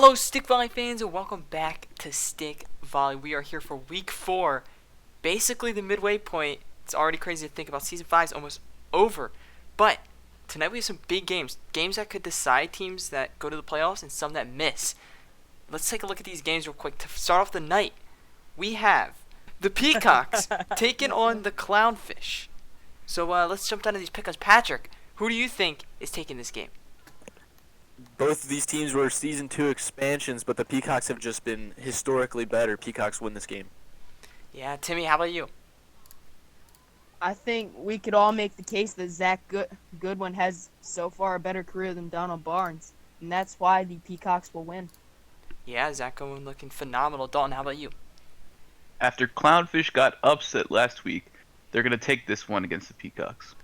Hello, Stick Volley fans, and welcome back to Stick Volley. We are here for week 4, basically the midway point. It's already crazy to think about. Season 5 is almost over, but tonight we have some big games that could decide teams that go to the playoffs and some that miss. Let's take a look at these games real quick. To start off the night, we have the Peacocks taking on the Clownfish. So let's jump down to these pickups. Patrick, who do you think is taking this game? Both of these teams were Season 2 expansions, but the Peacocks have just been historically better. Peacocks win this game. Yeah, Timmy, how about you? I think we could all make the case that Zach Goodwin has so far a better career than Donald Barnes, and that's why the Peacocks will win. Yeah, Zach Goodwin looking phenomenal. Dalton, how about you? After Clownfish got upset last week, they're going to take this one against the Peacocks.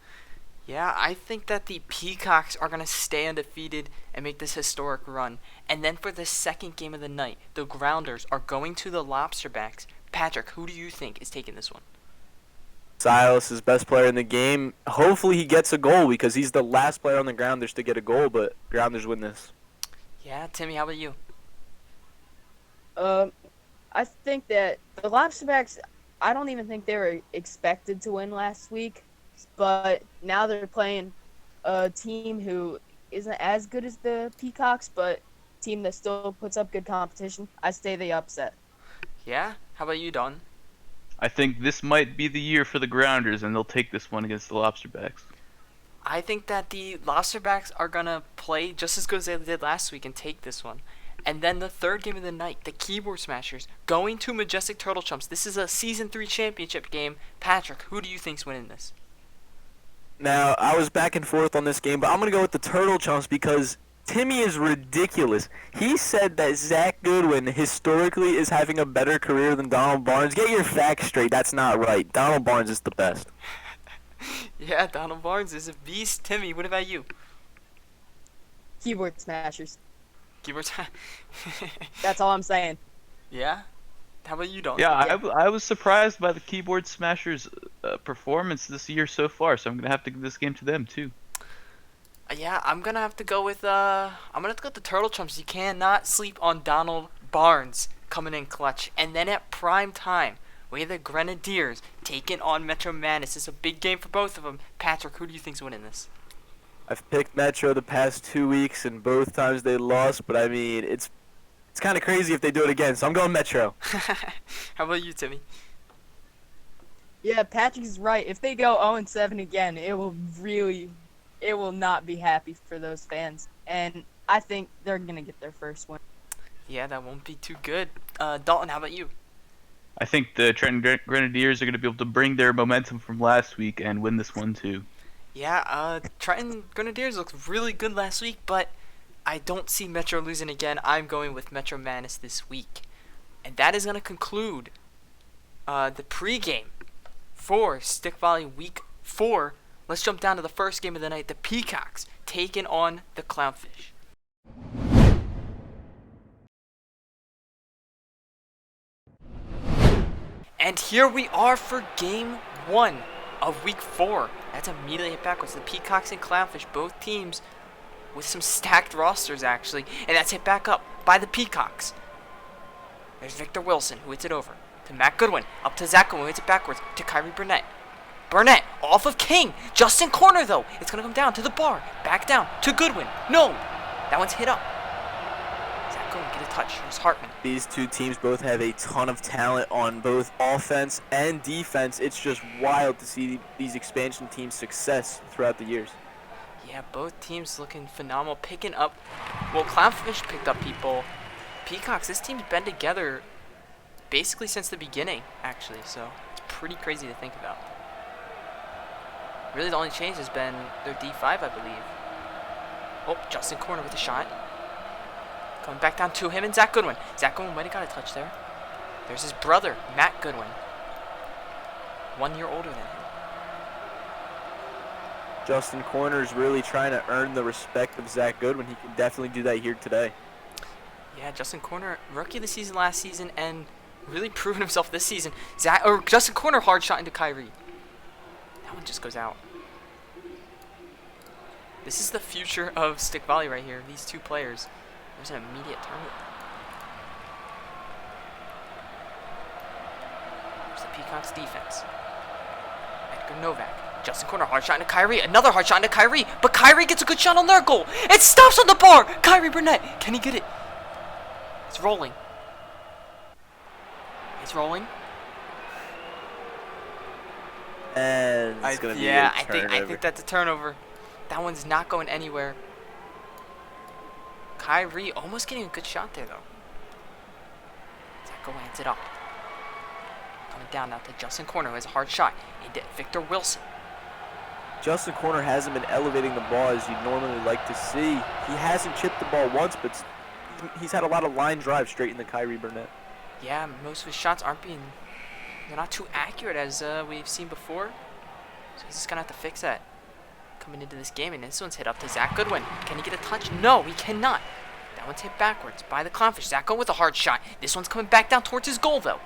Yeah, I think that the Peacocks are going to stay undefeated and make this historic run. And then for the second game of the night, the Grounders are going to the Lobsterbacks. Patrick, who do you think is taking this one? Silas is best player in the game. Hopefully he gets a goal because he's the last player on the Grounders to get a goal, but Grounders win this. Yeah, Timmy, how about you? I think that the Lobsterbacks, I don't even think they were expected to win last week, but now they're playing a team who isn't as good as the Peacocks, but a team that still puts up good competition. I say they upset. Yeah, how about you, Dalton? I think this might be the year for the Grounders, and they'll take this one against the Lobsterbacks. I think that the Lobsterbacks are going to play just as good as they did last week and take this one. And then the third game of the night, the Keyboard Smashers, going to Majestic Turtle Chumps. This is a Season 3 championship game. Patrick, who do you think's winning this? Now, I was back and forth on this game, but I'm going to go with the Turtle Chumps because Timmy is ridiculous. He said that Zach Goodwin historically is having a better career than Donald Barnes. Get your facts straight. That's not right. Donald Barnes is the best. Yeah, Donald Barnes is a beast. Timmy, what about you? Keyboard Smashers. Keyboard time. That's all I'm saying. Yeah? How about you, Dalton? Yeah, I was surprised by the Keyboard Smashers' performance this year so far, so I'm going to have to give this game to them, too. Yeah, I'm gonna have to go with the Turtle Chumps. You cannot sleep on Donald Barnes coming in clutch. And then at prime time, we have the Grenadiers taking on Metro Madness. It's a big game for both of them. Patrick, who do you think's winning this? I've picked Metro the past 2 weeks, and both times they lost, but I mean, it's kind of crazy if they do it again, so I'm going Metro. How about you, Timmy? Yeah, Patrick's right. If they go 0-7 again, it will not be happy for those fans. And I think they're going to get their first win. Yeah, that won't be too good. Dalton, how about you? I think the Trenton Grenadiers are going to be able to bring their momentum from last week and win this one, too. Yeah, Trenton Grenadiers looked really good last week, but I don't see Metro losing again. I'm going with Metro Madness this week. And that is going to conclude the pregame for Stick Volley Week 4. Let's jump down to the first game of the night, the Peacocks taking on the Clownfish. And here we are for Game 1 of Week 4. That's immediately hit backwards. The Peacocks and Clownfish, both teams with some stacked rosters, actually. And that's hit back up by the Peacocks. There's Victor Wilson, who hits it over to Matt Goodwin. Up to Zach Goodwin, who hits it backwards to Kyrie Burnett. Burnett off of King. Justin corner, though. It's going to come down to the bar. Back down to Goodwin. No. That one's hit up. Zach Goodwin get a touch. Here's Hartman. These two teams both have a ton of talent on both offense and defense. It's just wild to see these expansion teams' success throughout the years. Yeah, both teams looking phenomenal. Picking up. Well, Clownfish picked up people. Peacocks, this team's been together basically since the beginning, actually. So it's pretty crazy to think about. Really, the only change has been their D5, I believe. Oh, Justin corner with a shot. Coming back down to him and Zach Goodwin. Zach Goodwin might have got a touch there. There's his brother, Matt Goodwin. 1 year older than him. Justin Corner is really trying to earn the respect of Zach Goodwin. He can definitely do that here today. Yeah, Justin Corner, rookie of the season last season and really proven himself this season. Justin Corner hard shot into Kyrie. That one just goes out. This is the future of Stick Volley right here, these two players. There's an immediate turnover. There's the Peacocks defense. Edgar Novak. Justin Corner, hard shot into Kyrie. Another hard shot into Kyrie. But Kyrie gets a good shot on their goal. It stops on the bar. Kyrie Burnett. Can he get it? It's rolling. It's rolling. And it's gonna be I a turnover. think that's a turnover. That one's not going anywhere. Kyrie almost getting a good shot there though. Zach lands it up. Coming down now to Justin Corner, who has a hard shot into Victor Wilson. Justin Corner hasn't been elevating the ball as you'd normally like to see. He hasn't chipped the ball once, but he's had a lot of line drives straight into Kyrie Burnett. Yeah, most of his shots they're not too accurate as we've seen before. So he's just gonna have to fix that coming into this game. And this one's hit up to Zach Goodwin. Can he get a touch? No, he cannot. That one's hit backwards by the Clownfish. Zach Goodwin with a hard shot. This one's coming back down towards his goal though.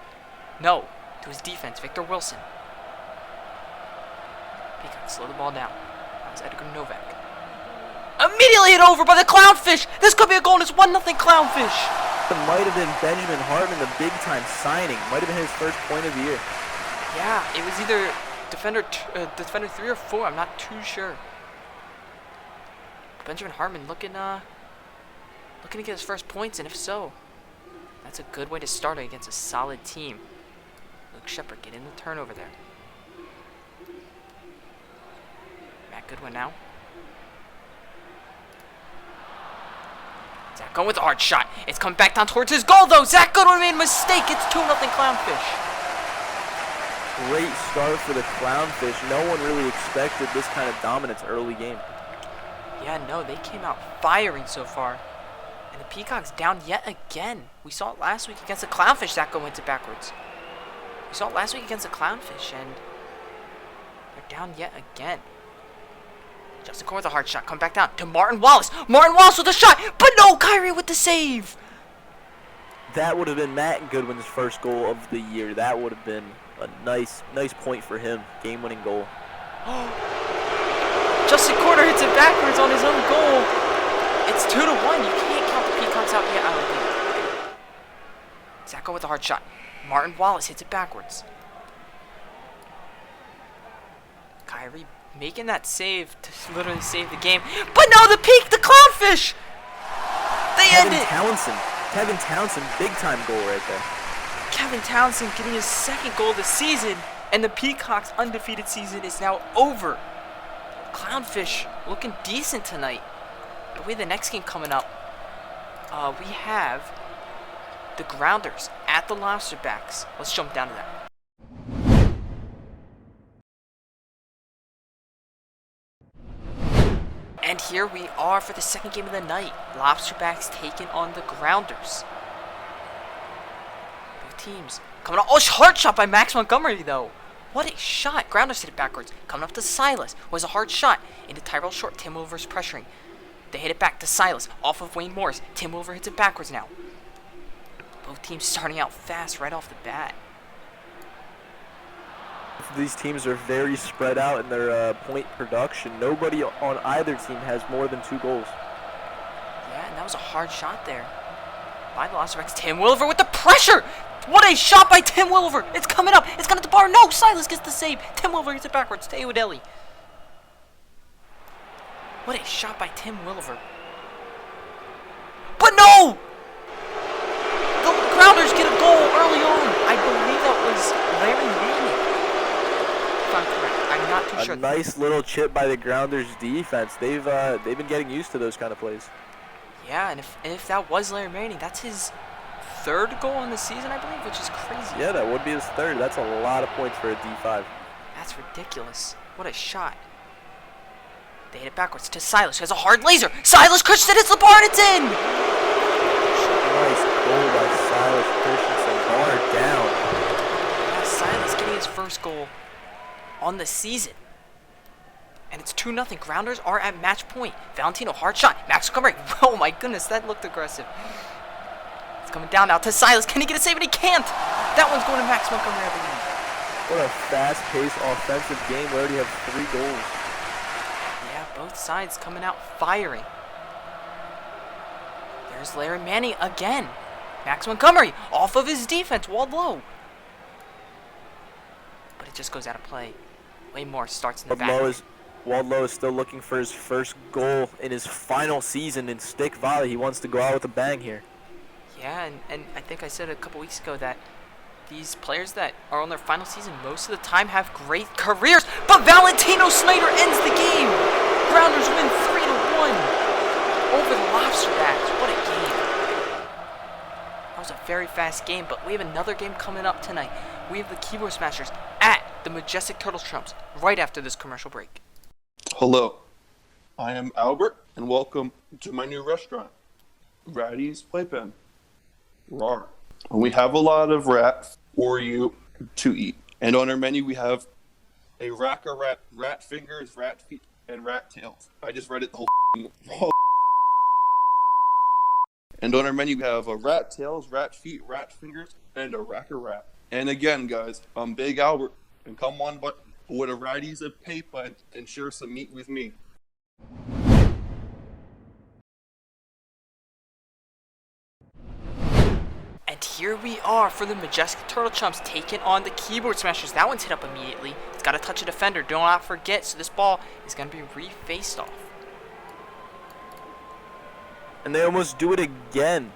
No, to his defense, Victor Wilson. Peacocks slow the ball down. That was Edgar Novak. Immediately hit over by the Clownfish. This could be a goal and it's 1-0 Clownfish. It might have been Benjamin Hartman, the big-time signing. Might have been his first point of the year. Yeah, it was either defender 3 or 4. I'm not too sure. Benjamin Hartman looking to get his first points, and if so, that's a good way to start against a solid team. Luke Shepard getting the turnover there. Matt Goodwin now. Zach going with a hard shot. It's coming back down towards his goal, though. Zach Goodwin made a mistake. It's 2-0 Clownfish. Great start for the Clownfish. No one really expected this kind of dominance early game. Yeah, no, they came out firing so far. And the Peacocks down yet again. We saw it last week against the Clownfish. Zach Goodwin went it backwards. We saw it last week against the Clownfish, and they're down yet again. Justin Corner with a hard shot. Come back down to Martin Wallace. Martin Wallace with a shot. But no, Kyrie with the save. That would have been Matt Goodwin's first goal of the year. That would have been a nice point for him. Game-winning goal. Justin Corner hits it backwards on his own goal. It's 2-1. You can't count the Peacocks out yet, I don't think. Zacko with a hard shot. Martin Wallace hits it backwards. Kyrie making that save to literally save the game. But no, the Clownfish! They end it! Kevin Townsend, big-time goal right there. Kevin Townsend getting his second goal of the season, and the Peacocks' undefeated season is now over. Clownfish looking decent tonight. But we have the next game coming up. We have the Grounders at the Lobsterbacks. Let's jump down to that. And here we are for the second game of the night. Lobsterbacks taking on the Grounders. Both teams coming up. Oh, hard shot by Max Montgomery, though. What a shot. Grounders hit it backwards. Coming up to Silas. Was a hard shot into Tyrell Short. Tim Wilver's pressuring. They hit it back to Silas. Off of Wayne Morris. Tim Wilver hits it backwards now. Both teams starting out fast right off the bat. These teams are very spread out in their point production. Nobody on either team has more than 2 goals. Yeah, and that was a hard shot there by the Lobsterbacks. Tim Wilver with the pressure! What a shot by Tim Wilver! It's coming up! It's going to the bar! No! Silas gets the save! Tim Wilver gets it backwards to Aodelli. What a shot by Tim Wilver. But no! The Grounders get a goal early on. I believe that was Larry Manning. If I'm correct. I'm not too sure. A nice little chip by the Grounders defense. They've been getting used to those kind of plays. Yeah, and if that was Larry Manning, that's his 3rd goal in the season, I believe, which is crazy. Yeah, that would be his 3rd. That's a lot of points for a D5. That's ridiculous. What a shot. They hit it backwards to Silas, who has a hard laser. Silas Christensen hits the bar and it's in! Nice goal by Silas Christensen. Bar down. Yeah, Silas getting his first goal on the season. And it's 2-0. Grounders are at match point. Valentino, hard shot. Max Montgomery. Oh my goodness, that looked aggressive. It's coming down now to Silas. Can he get a save? And he can't. That one's going to Max Montgomery, I believe. What a fast-paced offensive game. We already have 3 goals. Yeah, both sides coming out firing. They're There's Larry Manning again. Max Montgomery off of his defense, walled low. But it just goes out of play. Way more starts in the back. Waldlow is still looking for his first goal in his final season in stick volley. He wants to go out with a bang here. Yeah, and I think I said a couple weeks ago that these players that are on their final season most of the time have great careers. But Valentino Snyder ends the game. Grounders win 3-1 over the Lobsterbacks. What a game. That was a very fast game, but we have another game coming up tonight. We have the Keyboard Smashers at the Majestic Turtle Chumps right after this commercial break. Hello, I am Albert, and welcome to my new restaurant, Ratty's Playpen. Rawr. We have a lot of rats for you to eat. And on our menu, we have a rack of rat fingers, rat feet, and rat tails. I just read it the whole And on our menu, we have a rat tails, rat feet, rat fingers, and a rack of rat. And again, guys, I'm Big Albert, and come on but with a Ratty's of paper and share some meat with me. And here we are for the Majestic Turtle Chumps taking on the Keyboard Smashers. That one's hit up immediately. It's got to touch a defender. Do not forget. So this ball is going to be re-faced off. And they almost do it again.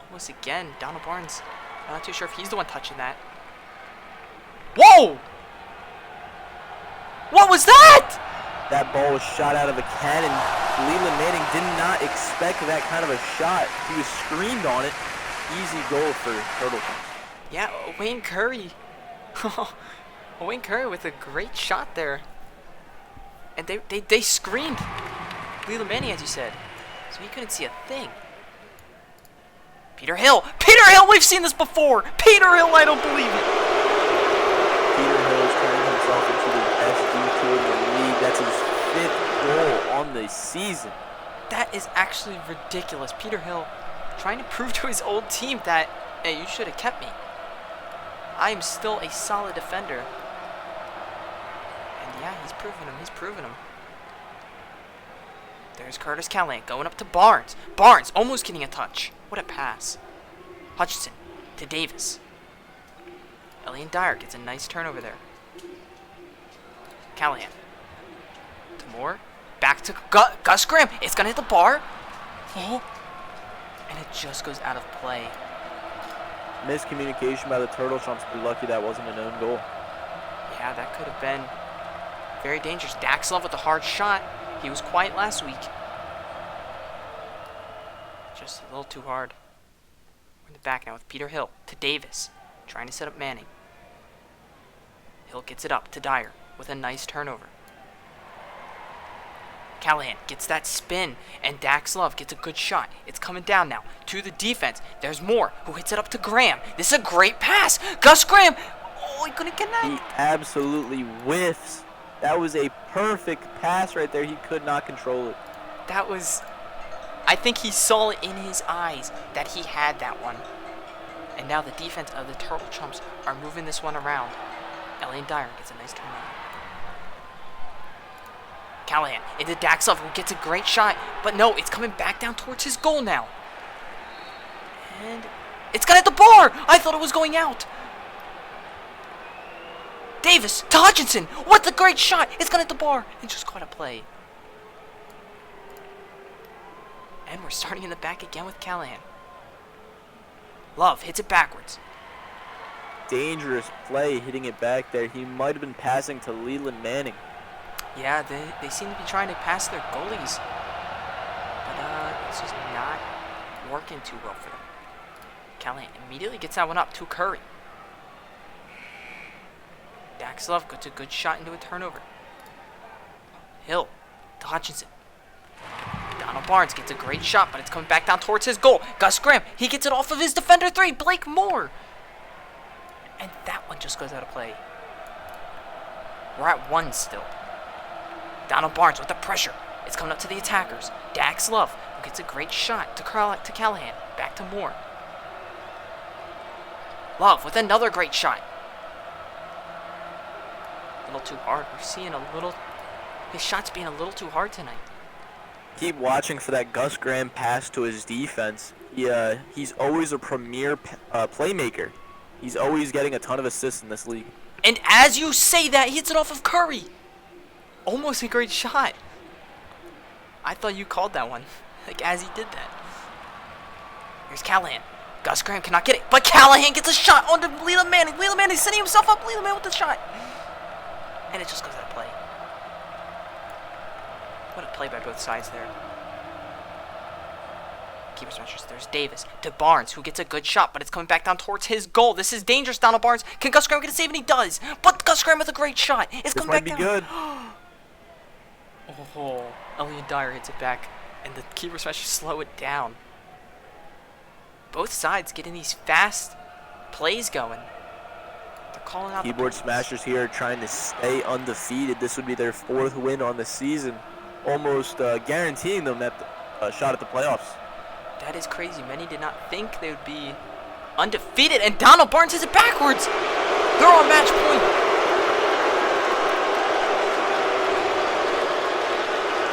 Almost again. Donald Barnes. I'm not too sure if he's the one touching that. Whoa! What was that? That ball was shot out of a cannon. Leland Manning did not expect that kind of a shot. He was screamed on it. Easy goal for Turtle Chumps. Yeah, Wayne Curry. Wayne Curry with a great shot there. And they screamed Leland Manning, as you said. So he couldn't see a thing. Peter Hill! Peter Hill! We've seen this before! Peter Hill, I don't believe it! Peter Hill is turning himself into the best D2 in the league. That's his 5th goal on the season. That is actually ridiculous. Peter Hill trying to prove to his old team that, hey, you should have kept me. I am still a solid defender. And yeah, he's proving him. There's Curtis Callahan going up to Barnes. Barnes almost getting a touch. What a pass. Hutchinson to Davis. Elliot Dyer gets a nice turnover there. Callahan to Moore. Back to Gus Graham. It's going to hit the bar. Oh. And it just goes out of play. Miscommunication by the Turtle Chumps. Be lucky that wasn't an own goal. Yeah, that could have been very dangerous. Daxlov with a hard shot. He was quiet last week. Just a little too hard. We're in the back now with Peter Hill to Davis. Trying to set up Manning. Hill gets it up to Dyer with a nice turnover. Callahan gets that spin, and Daxlov gets a good shot. It's coming down now to the defense. There's Moore, who hits it up to Graham. This is a great pass. Gus Graham. Oh, he couldn't connect. He absolutely whiffs. That was a perfect pass right there. He could not control it. That was... I think he saw it in his eyes that he had that one. And now the defense of the Turtle Chumps are moving this one around. Elliot Dyer gets a nice turnover. Callahan into Daxlov, who gets a great shot. But no, it's coming back down towards his goal now. And it's gonna hit the bar! I thought it was going out. Davis to Hutchinson. What a great shot! It's gonna hit the bar. It just caught a play. And we're starting in the back again with Callahan. Love hits it backwards. Dangerous play hitting it back there. He might have been passing to Leland Manning. Yeah, they seem to be trying to pass their goalies. But it's just not working too well for them. Callahan immediately gets that one up to Curry. Daxlov gets a good shot into a turnover. Hill to Hutchinson. Donald Barnes gets a great shot, but it's coming back down towards his goal. Gus Graham, he gets it off of his defender 3, Blake Moore. And that one just goes out of play. We're at 1 still. Donald Barnes with the pressure. It's coming up to the attackers. Daxlov, who gets a great shot to Callahan. Back to Moore. Love with another great shot. A little too hard. We're seeing a little... His shot's being a little too hard tonight. Keep watching for that Gus Graham pass to his defense. He's always a premier playmaker. He's always getting a ton of assists in this league. And as you say that, he hits it off of Curry. Almost a great shot. I thought you called that one. Like, as he did that. Here's Callahan. Gus Graham cannot get it, but Callahan gets a shot onto Leland Manning. Leland Manning setting himself up. Leland Manning with the shot. And it just goes out of play. What a play by both sides there. Keeper smashers. There's Davis to Barnes, who gets a good shot, but it's coming back down towards his goal. This is dangerous. Donald Barnes. Can Gus Graham get a save? And he does. But Gus Graham with a great shot. It's coming back down. This might be good. Oh, Elliot Dyer hits it back, and the keeper smashers slow it down. Both sides getting these fast plays going. They're calling out. Keyboard smashers here trying to stay undefeated. This would be their 4th win on the season, almost guaranteeing them that shot at the playoffs. That is crazy. Many did not think they would be undefeated, and Donald Barnes hits it backwards. They're on match point.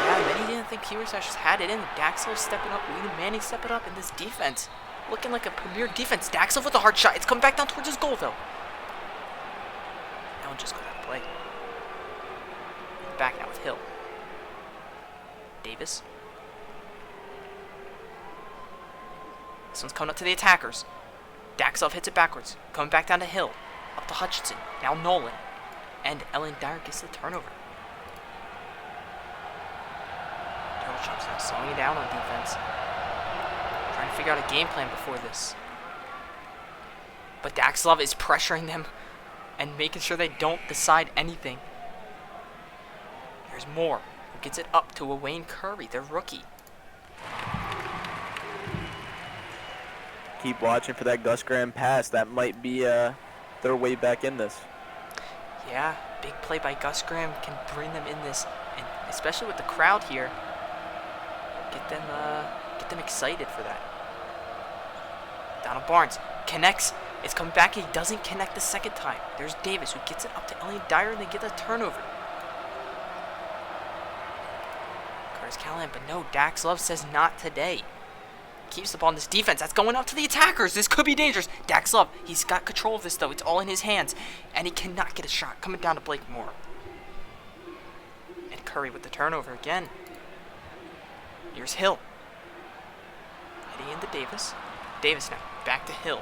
Yeah, many didn't think Keyword Smashers had it in. Daxel stepping up, Leland Manning stepping up in this defense. Looking like a premier defense. Daxel with a hard shot. It's coming back down towards his goal, though. That one just got out of play. Back now with Hill. Davis. This one's coming up to the attackers. Daxel hits it backwards. Coming back down to Hill. Up to Hutchinson. Now Nolan. And Ellen Dyer gets the turnover. Turtle Chumps now slowing it down on defense. Trying to figure out a game plan before this. But Daxlov is pressuring them and making sure they don't decide anything. There's Moore, who gets it up to a Wayne Curry, their rookie. Keep watching for that Gus Graham pass. That might be their way back in this. Yeah, big play by Gus Graham can bring them in this, and especially with the crowd here, get them excited for that. Donald Barnes connects. It's coming back. He doesn't connect the second time. There's Davis, who gets it up to Elliot Dyer, and they get a turnover. Curtis Callahan, but no, Dax Love says not today. Keeps the ball in this defense. That's going up to the attackers. This could be dangerous. Dax Love, he's got control of this, though. It's all in his hands, and he cannot get a shot. Coming down to Blake Moore. And Curry with the turnover again. Here's Hill. Heading into Davis. Davis now back to Hill.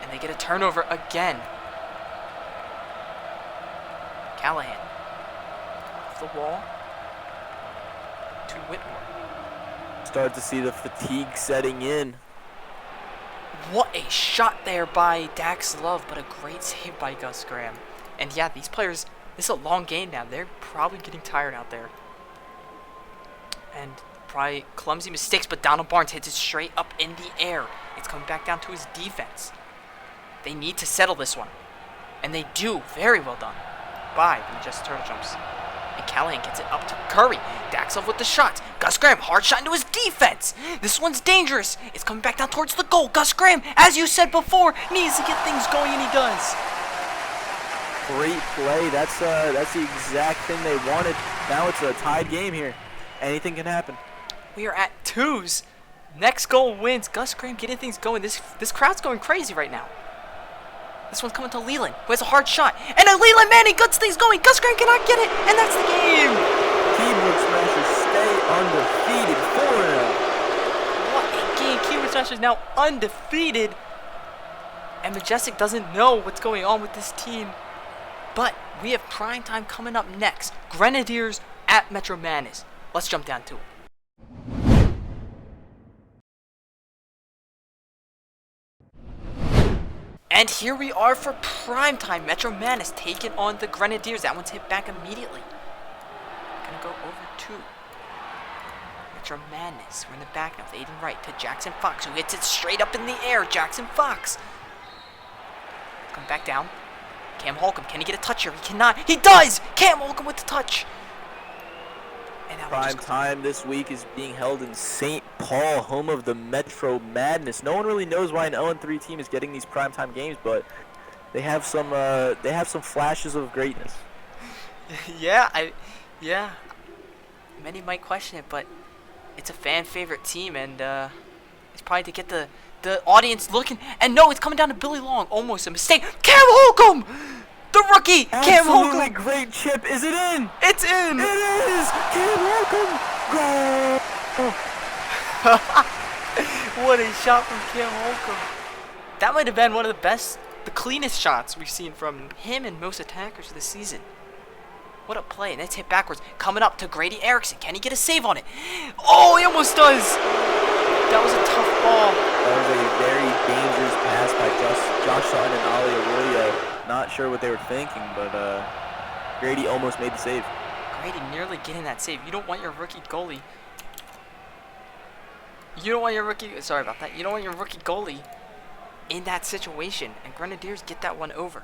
And they get a turnover again. Callahan. Off the wall. To Whitmore. Start to see the fatigue setting in. What a shot there by Dax Love, but a great save by Gus Graham. And yeah, these players, this is a long game now. They're probably getting tired out there. And probably clumsy mistakes, but Donald Barnes hits it straight up in the air. It's coming back down to his defense. They need to settle this one. And they do. Very well done by the Majestic Turtle Chumps. And Callahan gets it up to Curry. Daxlov with the shot. Gus Graham, hard shot into his defense. This one's dangerous. It's coming back down towards the goal. Gus Graham, as you said before, needs to get things going, and he does. Great play. That's the exact thing they wanted. Now it's a tied game here. Anything can happen. We are at 2s. Next goal wins. Gus Graham getting things going. This crowd's going crazy right now. This one's coming to Leland, who has a hard shot. And then Leland Manning gets things going. Gus Graham cannot get it, and that's the game. Keyboard Smashers stay undefeated 4-0. What a game. Keyboard Smashers now undefeated. And Majestic doesn't know what's going on with this team. But we have prime time coming up next. Grenadiers at Metro Madness. Let's jump down to it. And here we are for primetime. Metro Madness taking on the Grenadiers. That one's hit back immediately. Gonna go over to Metro Madness. We're in the back now with Aiden Wright to Jackson Fox, who hits it straight up in the air. Jackson Fox. Come back down. Cam Holcomb, can he get a touch here? He cannot. He does! Cam Holcomb with the touch. And now Prime time this week is being held in St. Paul, home of the Metro Madness. No one really knows why an 0-3 team is getting these primetime games, but they have some flashes of greatness. Yeah. many might question it, but it's a fan favorite team, and it's probably to get the audience looking. And no, it's coming down to Billy Long. Almost a mistake. Cam Holcomb, the rookie. Cam Absolutely Holcomb. great chip. Is it in? It's in. It is. Cam Holcomb. Goal. What a shot from Cam Holcomb. That might have been one of the cleanest shots we've seen from him and most attackers this season. What a play, and it's hit backwards. Coming up to Grady Erickson. Can he get a save on it? Oh, he almost does. That was a tough ball. That was a very dangerous pass by Josh Sutton and Ali Arroyo. Not sure what they were thinking, but Grady almost made the save. Grady nearly getting that save. You don't want your rookie goalie. Sorry about that. You don't want your rookie goalie in that situation, and Grenadiers get that one over.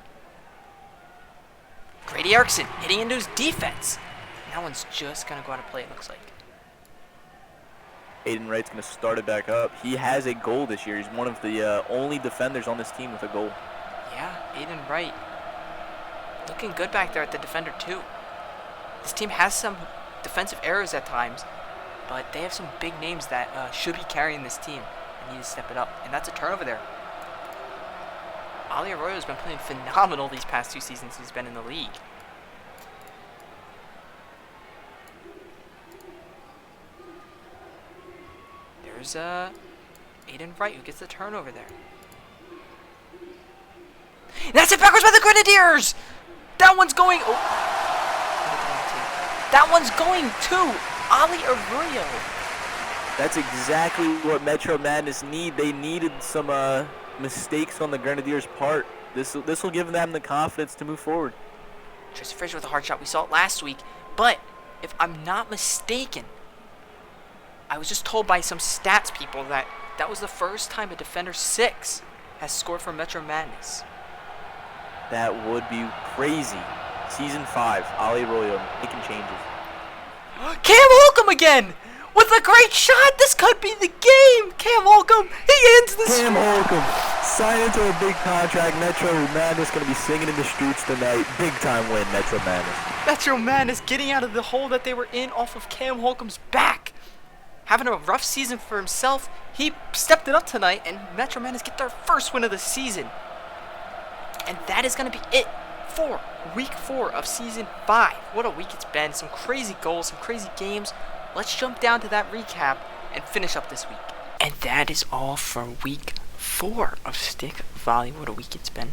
Grady Erickson hitting into his defense. That one's just gonna go out of play, it looks like. Aiden Wright's going to start it back up. He has a goal this year. He's one of the only defenders on this team with a goal. Yeah, Aiden Wright. Looking good back there at the defender, too. This team has some defensive errors at times, but they have some big names that should be carrying this team and need to step it up. And that's a turnover there. Ali Arroyo's been playing phenomenal these past 2 seasons he's been in the league. There's Aiden Wright who gets the turnover there. And that's it backwards by the Grenadiers! That one's going... Oh. That one's going to Ali Arroyo. That's exactly what Metro Madness need. They needed some mistakes on the Grenadiers' part. This will give them the confidence to move forward. Tristan Frazier with a hard shot. We saw it last week. But if I'm not mistaken, I was just told by some stats people that that was the first time a Defender 6 has scored for Metro Madness. That would be crazy. Season 5, Ali Arroyo making changes. Cam Holcomb again! With a great shot! This could be the game! Cam Holcomb, he ends the Cam Holcomb, sign into a big contract. Metro Madness going to be singing in the streets tonight. Big time win, Metro Madness. Metro Madness getting out of the hole that they were in off of Cam Holcomb's back. Having a rough season for himself, he stepped it up tonight, and Metro Madness get their first win of the season. And that is going to be it for week 4 of season 5. What a week it's been. Some crazy goals, some crazy games. Let's jump down to that recap and finish up this week. And that is all for week 4 of Stick Volley. What a week it's been.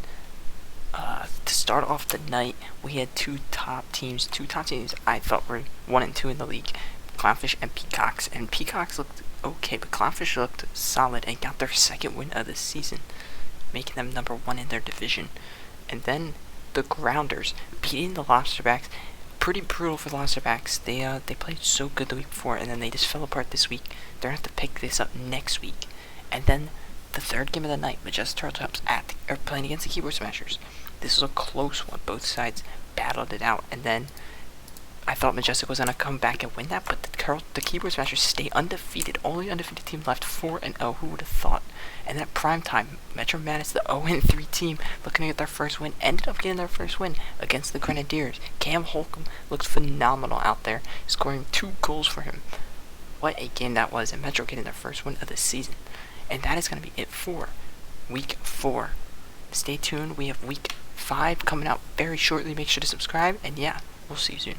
To start off the night, we had two top teams I thought were 1 and 2 in the league. CLOWNFISH and PEACOCKS. And PEACOCKS looked okay, but CLOWNFISH looked solid and got their second win of the season, making them number 1 in their division. And then the Grounders beating the LOBSTERBACKS. Pretty brutal for the LOBSTERBACKS. They played so good the week before, and then they just fell apart this week. They're going to have to pick this up next week. And then the third game of the night, Majestic Turtles are playing against the Keyboard Smashers. This was a close one. Both sides battled it out, and then I thought Majestic was going to come back and win that, but the Keyboard Smashers stay undefeated. Only undefeated team left, 4-0. Who would have thought? And that primetime, Metro Madness, the 0-3 team, looking to get their first win, ended up getting their first win against the Grenadiers. Cam Holcomb looked phenomenal out there, scoring 2 goals for him. What a game that was, and Metro getting their first win of the season. And that is going to be it for week 4. Stay tuned. We have week 5 coming out very shortly. Make sure to subscribe, and yeah, we'll see you soon.